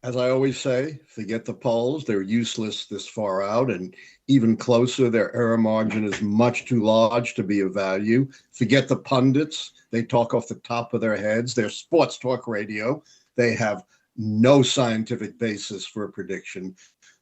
As I always say, forget the polls. They're useless this far out, and even closer, their error margin is much too large to be of value. Forget the pundits. They talk off the top of their heads. They're sports talk radio. They have no scientific basis for a prediction.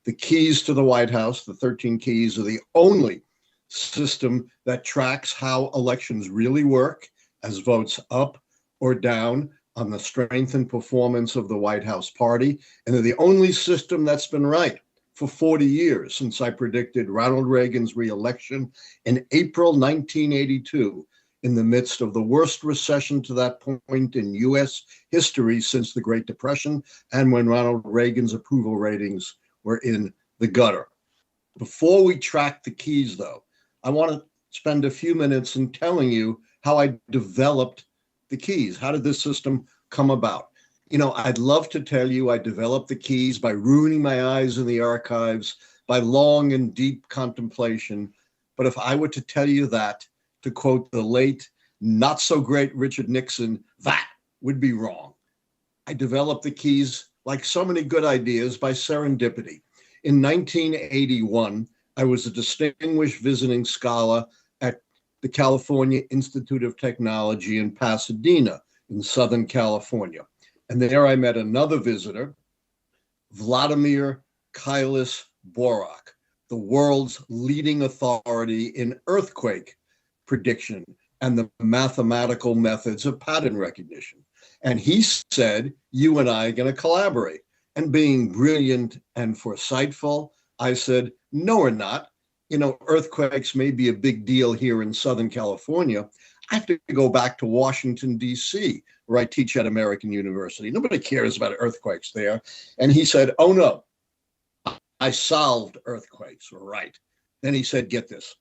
The keys to the White House, the 13 keys, are the only system that tracks how elections really work as votes up or down on the strength and performance of the White House party. And they're the only system that's been right for 40 years since I predicted Ronald Reagan's reelection in April 1982, in the midst of the worst recession to that point in US history since the Great Depression, and when Ronald Reagan's approval ratings were in the gutter. Before we track the keys, though, I want to spend a few minutes in telling you how I developed the keys. How did this system come about? You know, I'd love to tell you I developed the keys by ruining my eyes in the archives, by long and deep contemplation. But if I were to tell you that, to quote the late, not so great Richard Nixon, that would be wrong. I developed the keys, like so many good ideas, by serendipity. In 1981, I was a distinguished visiting scholar at the California Institute of Technology in Pasadena, in Southern California. And there I met another visitor, Vladimir Kailis Borak, the world's leading authority in earthquake prediction and the mathematical methods of pattern recognition. And he said, you and I are going to collaborate. And being brilliant and foresightful, I said, no, we're not. You know, earthquakes may be a big deal here in Southern California. I have to go back to Washington, D.C., where I teach at American University. Nobody cares about earthquakes there. And he said, oh, no, I solved earthquakes. Right. Then he said, get this.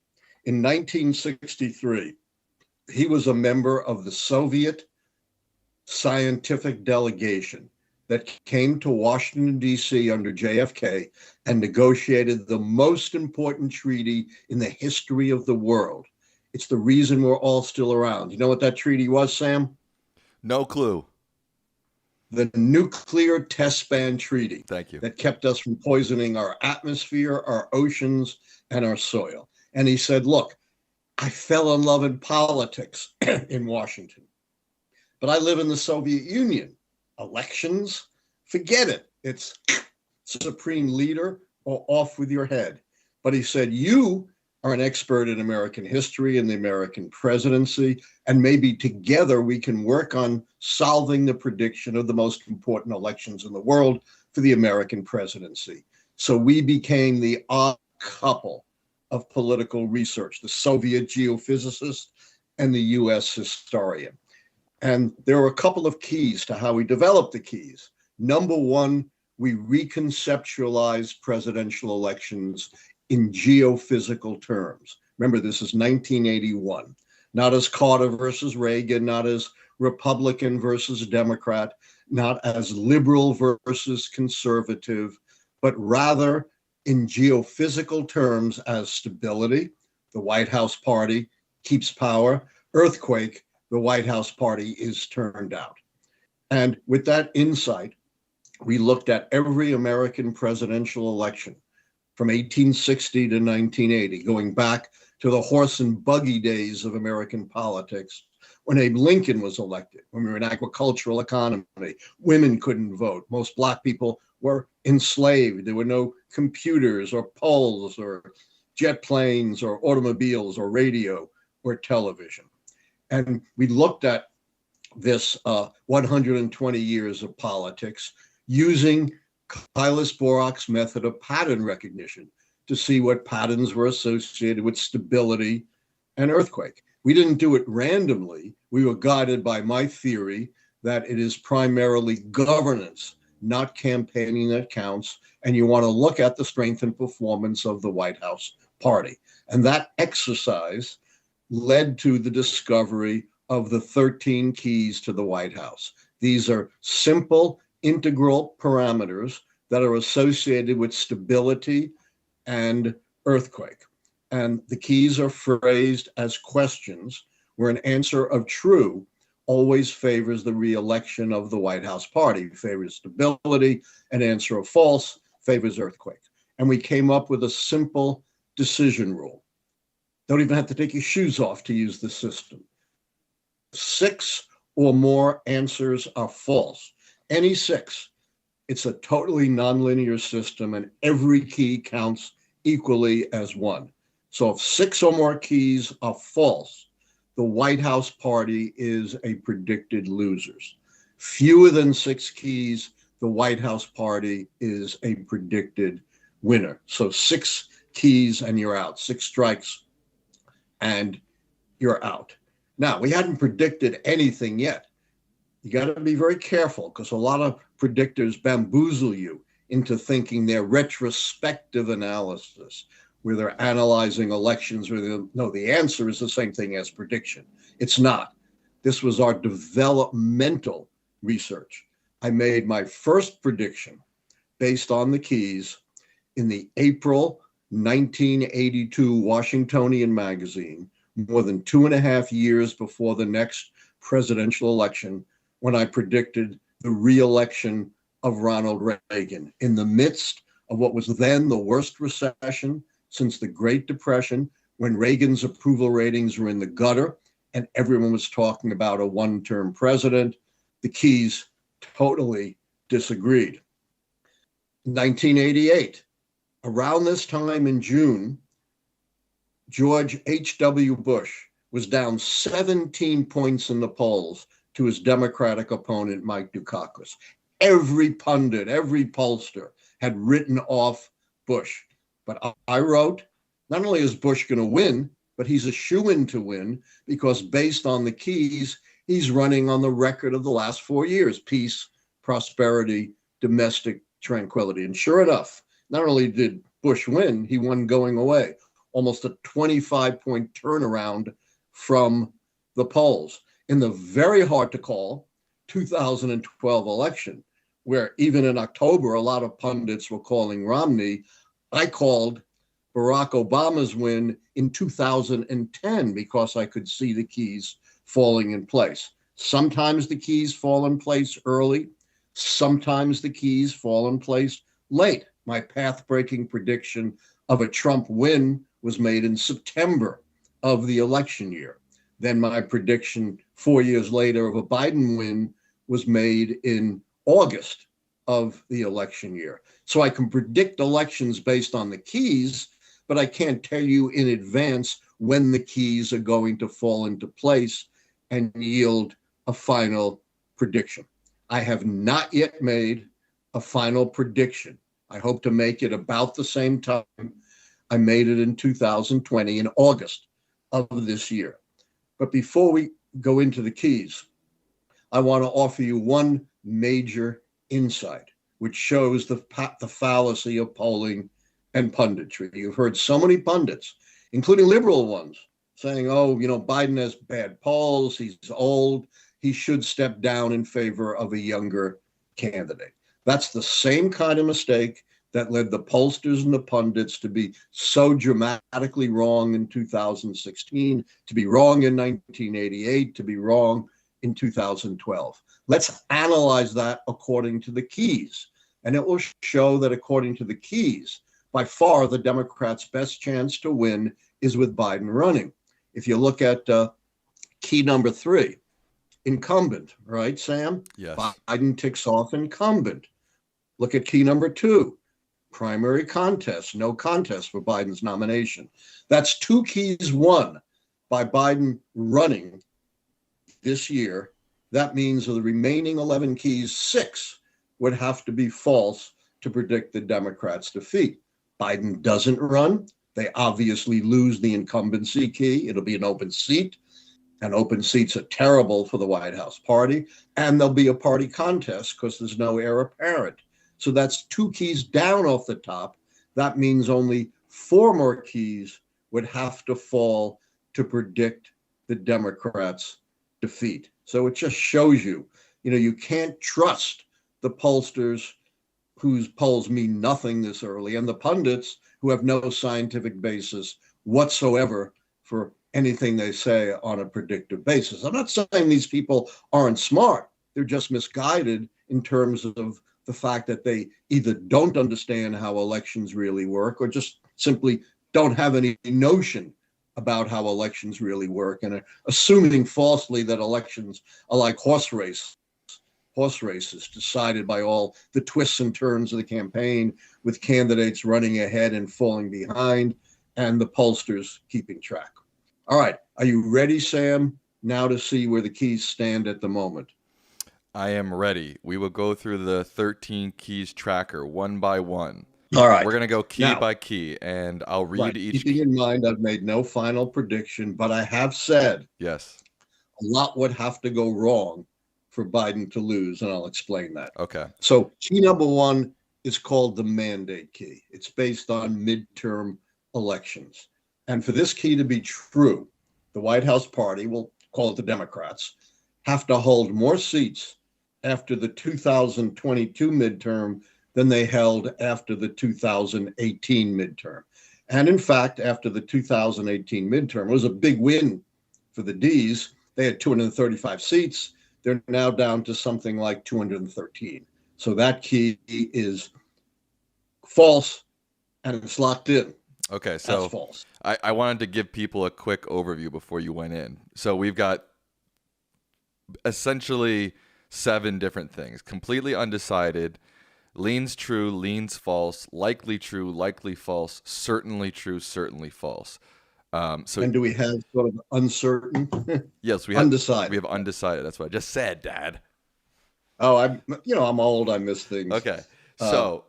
In 1963, he was a member of the Soviet scientific delegation that came to Washington, D.C. under JFK and negotiated the most important treaty in the history of the world. It's the reason we're all still around. You know what that treaty was, Sam? No clue. The Nuclear Test Ban Treaty. Thank you. That kept us from poisoning our atmosphere, our oceans, and our soil. And he said, look, I fell in love in politics in Washington, but I live in the Soviet Union. Elections, forget it. It's supreme leader or off with your head. But he said, you are an expert in American history and the American presidency, and maybe together we can work on solving the prediction of the most important elections in the world for the American presidency. So we became the odd couple of political research, the Soviet geophysicist and the US historian. And there are a couple of keys to how we developed the keys. Number one, we reconceptualized presidential elections in geophysical terms. Remember, this is 1981, not as Carter versus Reagan, not as Republican versus Democrat, not as liberal versus conservative, but rather in geophysical terms as stability, the White House party keeps power, earthquake, the White House party is turned out. And with that insight, we looked at every American presidential election from 1860 to 1980, going back to the horse and buggy days of American politics, when Abe Lincoln was elected, when we were an agricultural economy, women couldn't vote, most Black people were enslaved, there were no computers or polls or jet planes or automobiles or radio or television. And we looked at this 120 years of politics using Kailis Borak's method of pattern recognition to see what patterns were associated with stability and earthquake. We didn't do it randomly. We were guided by my theory that it is primarily governance, not campaigning, that counts. And you want to look at the strength and performance of the White House party. And that exercise led to the discovery of the 13 keys to the White House. These are simple integral parameters that are associated with stability and earthquake. And the keys are phrased as questions where an answer of true always favors the re-election of the White House party, favors stability, an answer of false, favors earthquake. And we came up with a simple decision rule. Don't even have to take your shoes off to use the system. 6 or more answers are false. Any 6. It's a totally nonlinear system, and every key counts equally as 1. So if 6 or more keys are false, the White House party is a predicted losers. Fewer than 6 keys, the White House party is a predicted winner. So 6 keys and you're out, 6 strikes and you're out. Now, we hadn't predicted anything yet. You got to be very careful because a lot of predictors bamboozle you into thinking they're retrospective analysis, where they're analyzing elections, no, the answer is the same thing as prediction. It's not. This was our developmental research. I made my first prediction based on the keys in the April 1982 Washingtonian magazine, more than 2.5 years before the next presidential election, when I predicted the re-election of Ronald Reagan in the midst of what was then the worst recession since the Great Depression, when Reagan's approval ratings were in the gutter and everyone was talking about a one-term president. The keys totally disagreed. 1988, around this time in June, George H.W. Bush was down 17 points in the polls to his Democratic opponent, Mike Dukakis. Every pundit, every pollster had written off Bush. But I wrote, not only is Bush going to win, but he's a shoo-in to win because based on the keys, he's running on the record of the last 4 years: peace, prosperity, domestic tranquility. And sure enough, not only did Bush win, he won going away, almost a 25-point turnaround from the polls. In the very hard to call 2012 election, where even in October, a lot of pundits were calling Romney, I called Barack Obama's win in 2010 because I could see the keys falling in place. Sometimes the keys fall in place early. Sometimes the keys fall in place late. My path-breaking prediction of a Trump win was made in September of the election year. Then my prediction 4 years later of a Biden win was made in August of the election year. So I can predict elections based on the keys, but I can't tell you in advance when the keys are going to fall into place and yield a final prediction. I have not yet made a final prediction. I hope to make it about the same time I made it in 2020, in August of this year. But before we go into the keys, I want to offer you one major insight, which shows the fallacy of polling and punditry. You've heard so many pundits, including liberal ones, saying, oh, Biden has bad polls, he's old, he should step down in favor of a younger candidate. That's the same kind of mistake that led the pollsters and the pundits to be so dramatically wrong in 2016, to be wrong in 1988, to be wrong in 2012. Let's analyze that according to the keys. And it will show that according to the keys, by far the Democrats' best chance to win is with Biden running. If you look at key number 3, incumbent, right, Sam? Yes. Biden ticks off incumbent. Look at key number 2, primary contest, no contest for Biden's nomination. That's 2 keys won by Biden running this year. That means of the remaining 11 keys, 6 would have to be false to predict the Democrats' defeat. Biden doesn't run. They obviously lose the incumbency key. It'll be an open seat. And open seats are terrible for the White House party. And there'll be a party contest because there's no heir apparent. So that's 2 keys down off the top. That means only 4 more keys would have to fall to predict the Democrats' defeat. So it just shows you, you can't trust the pollsters whose polls mean nothing this early and the pundits who have no scientific basis whatsoever for anything they say on a predictive basis. I'm not saying these people aren't smart. They're just misguided in terms of the fact that they either don't understand how elections really work or just simply don't have any notion about how elections really work, and are assuming falsely that elections are like horse races decided by all the twists and turns of the campaign, with candidates running ahead and falling behind and the pollsters keeping track. All right. Are you ready, Sam, now to see where the keys stand at the moment? I am ready. We will go through the 13 keys tracker one by one. All right. We're going to go key Now, by key, and I'll read right, each keeping key. in mind I've made no final prediction, but I have said Yes. a lot would have to go wrong for Biden to lose, and I'll explain that. Okay. So key number one is called the mandate key. It's based on midterm elections. And for this key to be true, the White House party, we'll call it the Democrats, have to hold more seats after the 2022 midterm than they held after the 2018 midterm. And in fact, after the 2018 midterm, it was a big win for the Ds. They had 235 seats. They're now down to something like 213. So that key is false, and it's locked in. Okay, so that's false. I wanted to give people a quick overview before you went in. So we've got essentially 7 different things: completely undecided, leans true, leans false, likely true, likely false, certainly true, certainly false. And do we have sort of uncertain? Yes, we have undecided. We have undecided. That's what I just said, Dad. Oh, I'm old. I miss things. Okay, so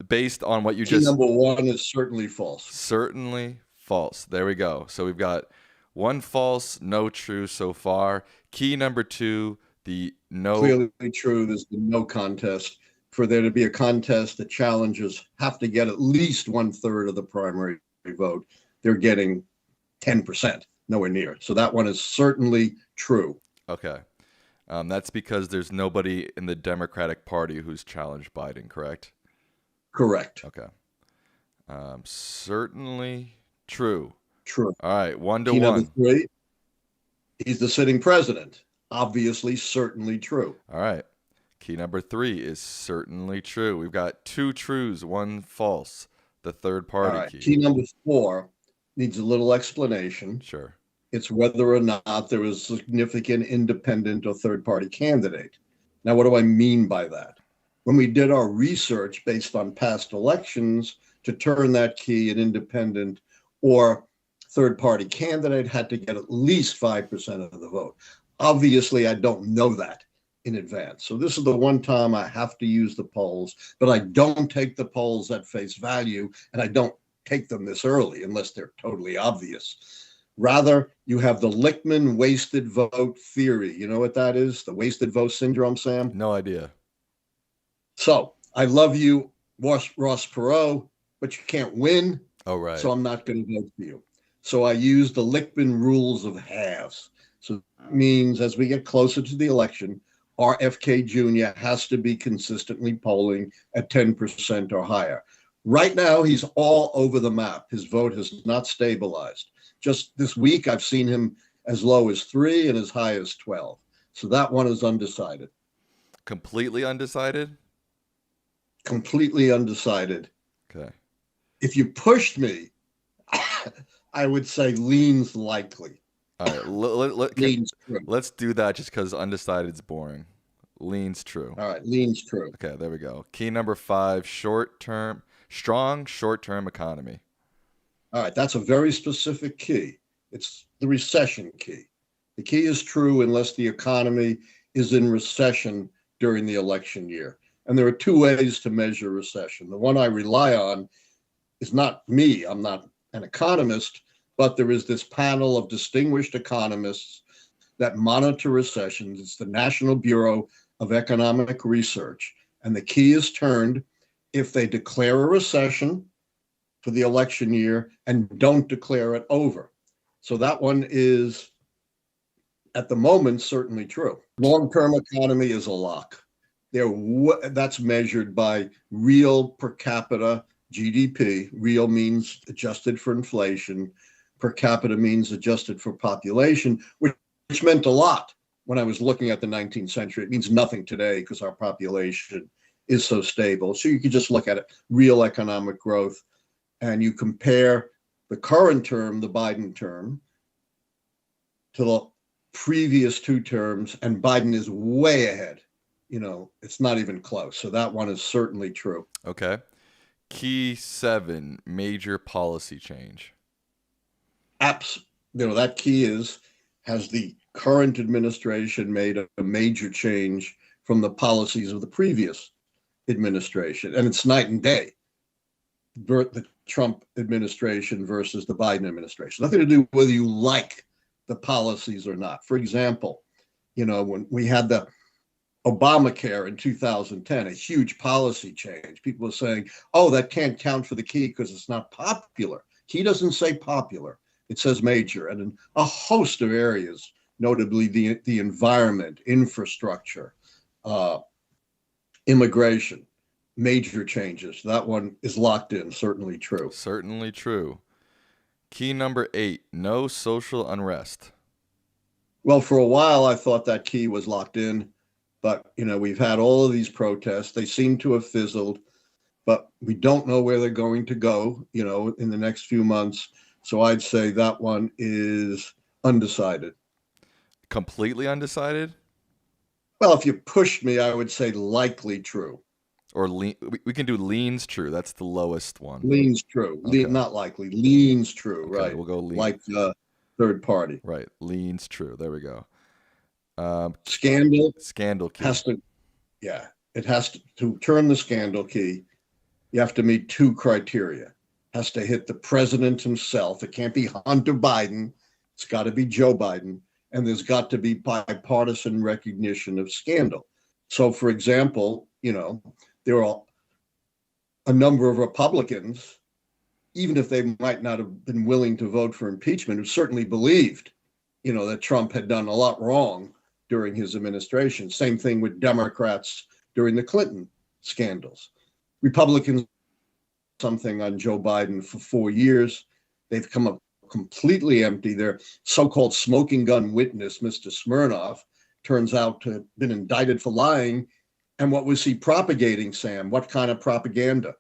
based on what you key number one is certainly false. Certainly false. There we go. So we've got 1 false, no true so far. Key number 2, the no. Clearly true. There's the no contest. For there to be a contest, the challengers have to get at least 1/3 of the primary vote. They're getting 10%, nowhere near. So that one is certainly true. Okay. That's because there's nobody in the Democratic Party who's challenged Biden, correct? Correct. Okay. Certainly true. True. All right, 1 to Key 1. number 3, he's the sitting president. Obviously, certainly true. All right. Key number 3 is certainly true. We've got 2 trues, 1 false. The third party key. Key number 4 needs a little explanation. Sure. It's whether or not there is a significant independent or third-party candidate. Now, what do I mean by that? When we did our research based on past elections to turn that key, an independent or third-party candidate had to get at least 5% of the vote. Obviously, I don't know that in advance. So this is the one time I have to use the polls, but I don't take the polls at face value, and I don't take them this early unless they're totally obvious. Rather, you have the Lichtman wasted vote theory. You know what that is? The wasted vote syndrome, Sam? No idea. So I love you, Ross Perot, but you can't win. Oh, right. So I'm not going to vote for you. So I use the Lichtman rules of halves. So that means as we get closer to the election, RFK Jr. has to be consistently polling at 10% or higher. Right now, he's all over the map. His vote has not stabilized. Just this week, I've seen him as low as 3 and as high as 12. So that one is undecided. Completely undecided? Completely undecided. Okay. If you pushed me, I would say leans likely. All right. Leans true. Let's do that just because undecided is boring. Leans true. All right. Leans true. Okay. There we go. Key number 5, strong short-term economy. All right. That's a very specific key. It's the recession key. The key is true unless the economy is in recession during the election year. And there are 2 ways to measure recession. The one I rely on is not me. I'm not an economist, but there is this panel of distinguished economists that monitor recessions. It's the National Bureau of Economic Research. And the key is turned if they declare a recession for the election year and don't declare it over. So that one is, at the moment, certainly true. Long-term economy is a lock. That's measured by real per capita GDP. Real means adjusted for inflation. per capita means adjusted for population, which meant a lot when I was looking at the 19th century. It means nothing today because our population is so stable. So you could just look at it, real economic growth, and you compare the current term, the Biden term, to the previous two terms, and Biden is way ahead. It's not even close. So that one is certainly true. Okay. Key 7, major policy change. That key has the current administration made a major change from the policies of the previous administration, and it's night and day. The Trump administration versus the Biden administration. Nothing to do with whether you like the policies or not. For example, when we had the Obamacare in 2010, a huge policy change, people were saying, oh, that can't count for the key because it's not popular. Key doesn't say popular. It says major. And in a host of areas, notably the environment, infrastructure, immigration, major changes. That one is locked in, certainly true. Certainly true. Key number 8, no social unrest. Well, for a while, I thought that key was locked in, but, we've had all of these protests. They seem to have fizzled, but we don't know where they're going to go, in the next few months. So I'd say that one is undecided. Completely undecided? Well, if you pushed me, I would say likely true. Or we can do leans true. That's the lowest one. Leans true. Okay. Not likely. Leans true. Okay, right. We'll go lean. Like third party. Right. Leans true. There we go. Scandal key. It has to turn the scandal key. You have to meet two criteria. Has to hit the president himself. It can't be Hunter Biden. It's got to be Joe Biden. And there's got to be bipartisan recognition of scandal. So, for example, there are a number of Republicans, even if they might not have been willing to vote for impeachment, who certainly believed, that Trump had done a lot wrong during his administration. Same thing with Democrats during the Clinton scandals. Republicans, something on Joe Biden for 4 years. They've come up completely empty. Their so-called smoking gun witness, Mr. Smirnov, turns out to have been indicted for lying. And what was he propagating, Sam? What kind of propaganda?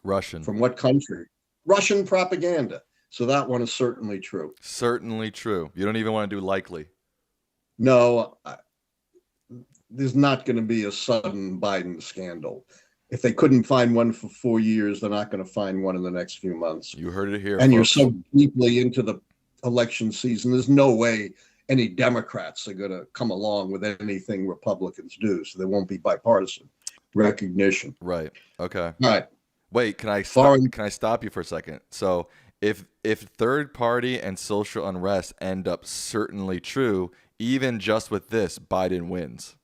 Russian. From what country? Russian propaganda. So that one is certainly true. Certainly true. You don't even want to do likely. No, there's not going to be a sudden Biden scandal. If they couldn't find one for 4 years, they're not going to find one in the next few months. You heard it here, and folks. You're so deeply into the election season, there's no way any Democrats are going to come along with anything Republicans do. So there won't be bipartisan recognition. Right. Okay. All right. Wait, can I stop you for a second? So if third party and social unrest end up certainly true, even just with this, Biden wins.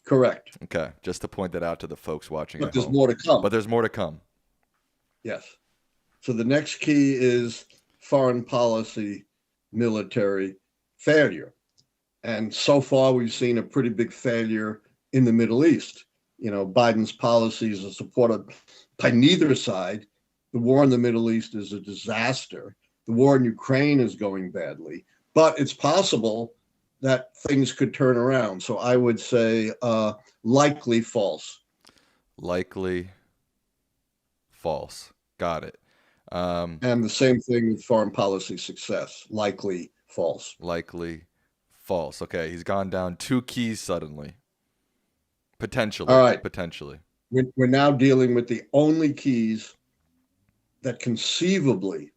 Correct. Okay, just to point that out to the folks watching. But there's more to come. But there's more to come. Yes. So the next key is foreign policy, military failure. And so far, we've seen a pretty big failure in the Middle East. Biden's policies are supported by neither side. The war in the Middle East is a disaster. The war in Ukraine is going badly. But it's possible that things could turn around. So I would say likely false. Likely false. Got it. And the same thing with foreign policy success. Likely false. Likely false. Okay, he's gone down 2 keys suddenly. Potentially. All right. Potentially. We're now dealing with the only keys that conceivably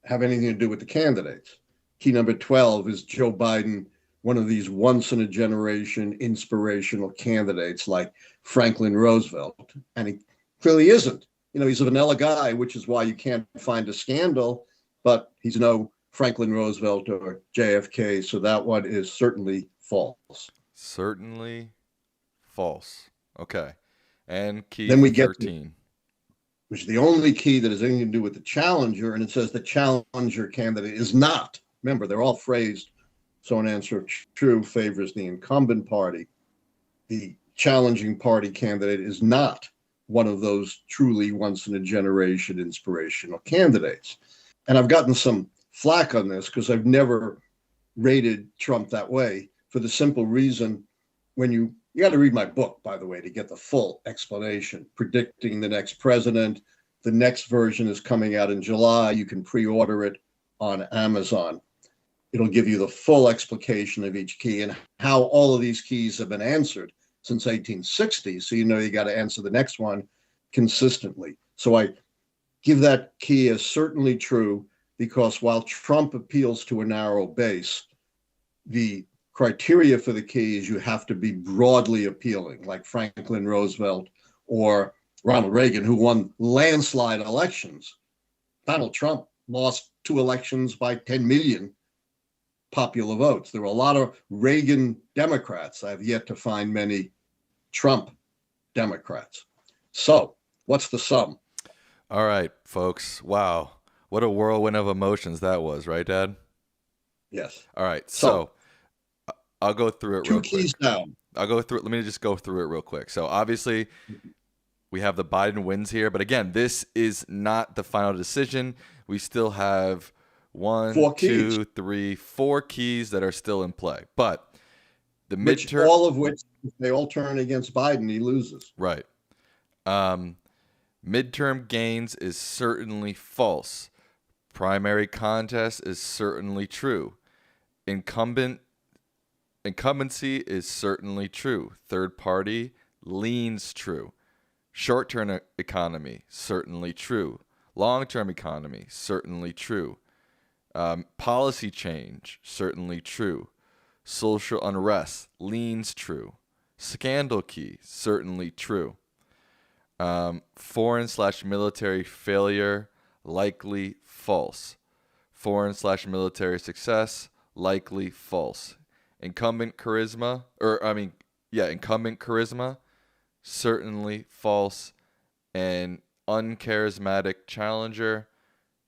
have anything to do with the candidates. Key number 12 is Joe Biden, one of these once-in-a-generation inspirational candidates like Franklin Roosevelt. And he clearly isn't. He's a vanilla guy, which is why you can't find a scandal, but he's no Franklin Roosevelt or JFK, so that one is certainly false. Certainly false. Okay. And key then we 13. Which is the only key that has anything to do with the challenger, and it says the challenger candidate is not. Remember, they're all phrased so an answer true favors the incumbent party. The challenging party candidate is not one of those truly once-in-a-generation inspirational candidates. and I've gotten some flack on this because I've never rated Trump that way, for the simple reason, when you got to read my book, by the way, to get the full explanation, Predicting the Next President. The next version is coming out in July. You can pre-order it on Amazon. It'll give you the full explication of each key and how all of these keys have been answered since 1860. So you know you got to answer the next one consistently. So I give that key as certainly true, because while Trump appeals to a narrow base, the criteria for the key is you have to be broadly appealing, like Franklin Roosevelt or Ronald Reagan, who won landslide elections. Donald Trump lost 2 elections by 10 million popular votes. There were a lot of Reagan Democrats. I've yet to find many Trump Democrats. So what's the sum? All right, folks. Wow. What a whirlwind of emotions that was, right, Dad? Yes. All right. So I'll go through it real quick. 2 keys down. I'll go through it. Let me just go through it real quick. So obviously we have the Biden wins here, but again, this is not the final decision. We still have 4 keys that are still in play. But the midterm, all of which, if they all turn against Biden, he loses. Right. Midterm gains is certainly false. Primary contest is certainly true. Incumbency is certainly true. Third party leans true. Short-term economy, certainly true. Long-term economy, certainly true. Policy change, certainly true. Social unrest, leans true. Scandal key, certainly true. Foreign/military failure, likely false. Foreign/military success, likely false. Incumbent charisma, certainly false. And uncharismatic challenger,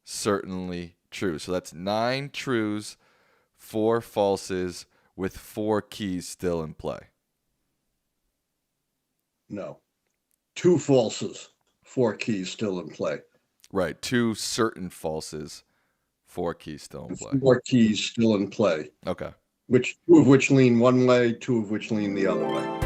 certainly true. So that's 9 trues, 4 falses, with 4 keys still in play. No. 2 falses, 4 keys still in play. Right. 2 certain falses, 4 keys still in play. 4 keys still in play. Okay. 2 of which lean one way, 2 of which lean the other way.